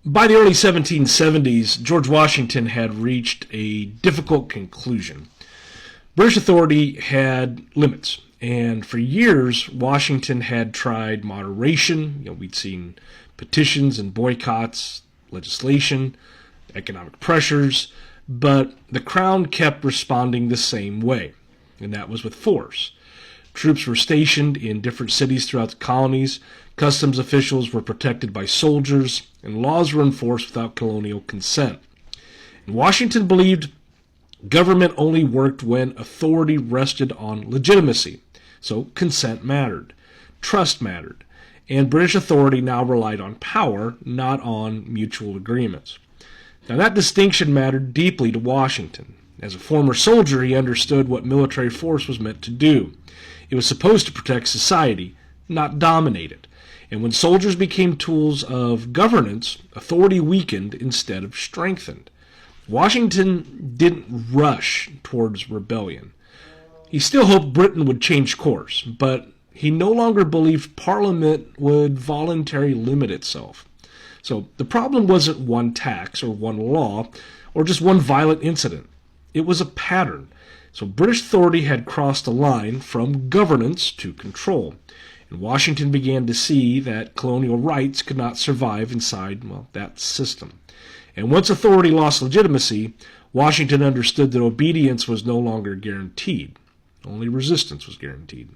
By the early 1770s, George Washington had reached a difficult conclusion. British authority had limits, and for years, Washington had tried moderation. We'd seen petitions and boycotts, legislation, economic pressures, but the Crown kept responding the same way, and that was with force. Troops were stationed in different cities throughout the colonies, customs officials were protected by soldiers, and laws were enforced without colonial consent. And Washington believed government only worked when authority rested on legitimacy, so consent mattered, trust mattered, and British authority now relied on power, not on mutual agreements. Now that distinction mattered deeply to Washington. As a former soldier, he understood what military force was meant to do. It was supposed to protect society, not dominate it. And when soldiers became tools of governance, authority weakened instead of strengthened. Washington didn't rush towards rebellion. He still hoped Britain would change course, but he no longer believed Parliament would voluntarily limit itself. So the problem wasn't one tax or one law or just one violent incident. It was a pattern. So British authority had crossed a line from governance to control. And Washington began to see that colonial rights could not survive inside, that system. And once authority lost legitimacy, Washington understood that obedience was no longer guaranteed. Only resistance was guaranteed.